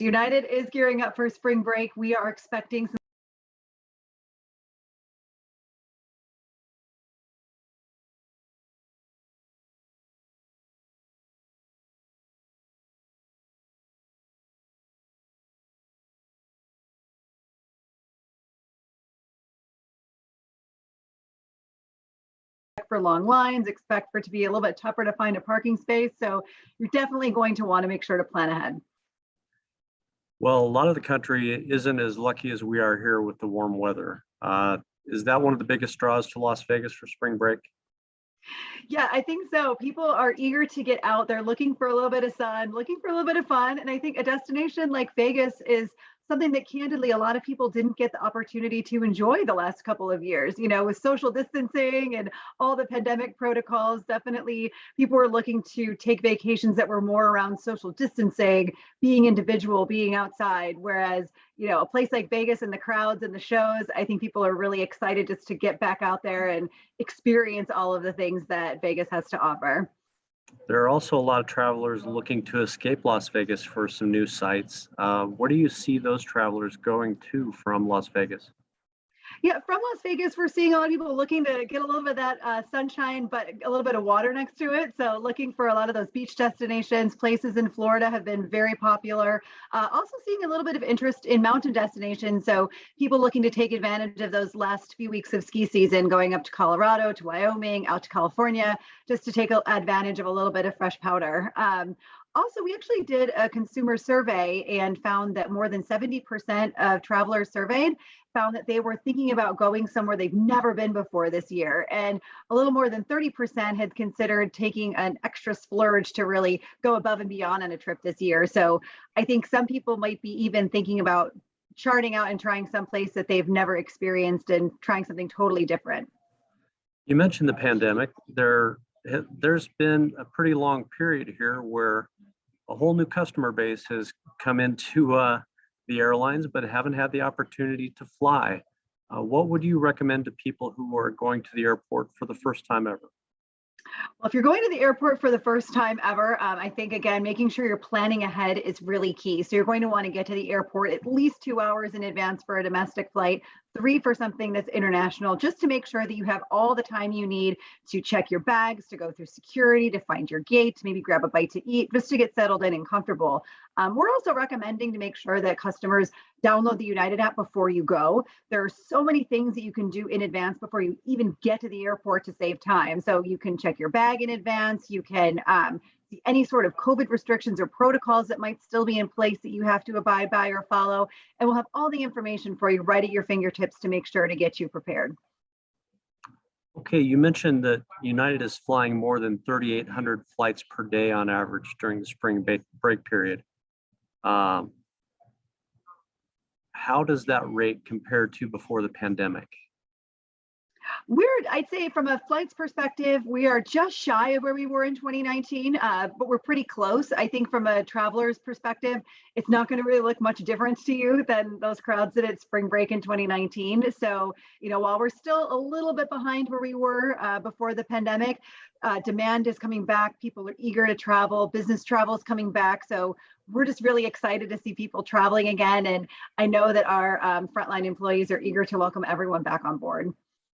United is gearing up for spring break. We are expecting some for long lines, expect for it to be a little bit tougher to find a parking space. So you're definitely going to want to make sure to plan ahead. Well, a lot of the country isn't as lucky as we are here with the warm weather. Is that one of the biggest draws to Las Vegas for spring break? Yeah, I think so. People are eager to get out. They're looking for a little bit of sun, looking for a little bit of fun. And I think a destination like Vegas is something that candidly a lot of people didn't get the opportunity to enjoy the last couple of years, with social distancing and all the pandemic protocols. Definitely people were looking to take vacations that were more around social distancing, being individual, being outside. Whereas, a place like Vegas and the crowds and the shows, I think people are really excited just to get back out there and experience all of the things that Vegas has to offer. There are also a lot of travelers looking to escape Las Vegas for some new sights. Where do you see those travelers going to from Las Vegas? Yeah, from Las Vegas, we're seeing a lot of people looking to get a little bit of that sunshine, but a little bit of water next to it. So, looking for a lot of those beach destinations. Places in Florida have been very popular. Also, seeing a little bit of interest in mountain destinations. So, people looking to take advantage of those last few weeks of ski season, going up to Colorado, to Wyoming, out to California, just to take advantage of a little bit of fresh powder. Also, we actually did a consumer survey and found that more than 70% of travelers surveyed found that they were thinking about going somewhere they've never been before this year. And a little more than 30% had considered taking an extra splurge to really go above and beyond on a trip this year. So I think some people might be even thinking about charting out and trying some place that they've never experienced and trying something totally different. You mentioned the pandemic. There's been a pretty long period here where a whole new customer base has come into the airlines, but haven't had the opportunity to fly. What would you recommend to people who are going to the airport for the first time ever? Well, if you're going to the airport for the first time ever, I think, again, making sure you're planning ahead is really key. So you're going to want to get to the airport at least 2 hours in advance for a domestic flight, 3 for something that's international, just to make sure that you have all the time you need to check your bags, to go through security, to find your gate, to maybe grab a bite to eat, just to get settled in and comfortable. We're also recommending to make sure that customers download the United app before you go. There are so many things that you can do in advance before you even get to the airport to save time. So you can check your bag in advance. You can see any sort of COVID restrictions or protocols that might still be in place that you have to abide by or follow. And we'll have all the information for you right at your fingertips to make sure to get you prepared. Okay, you mentioned that United is flying more than 3,800 flights per day on average during the spring break period. Um, how does that rate compare to before the pandemic? I'd say from a flights perspective, we are just shy of where we were in 2019, but we're pretty close. I think from a traveler's perspective, it's not going to really look much different to you than those crowds that at spring break in 2019. So, while we're still a little bit behind where we were before the pandemic, demand is coming back. People are eager to travel. Business travel is coming back. So we're just really excited to see people traveling again. And I know that our frontline employees are eager to welcome everyone back on board.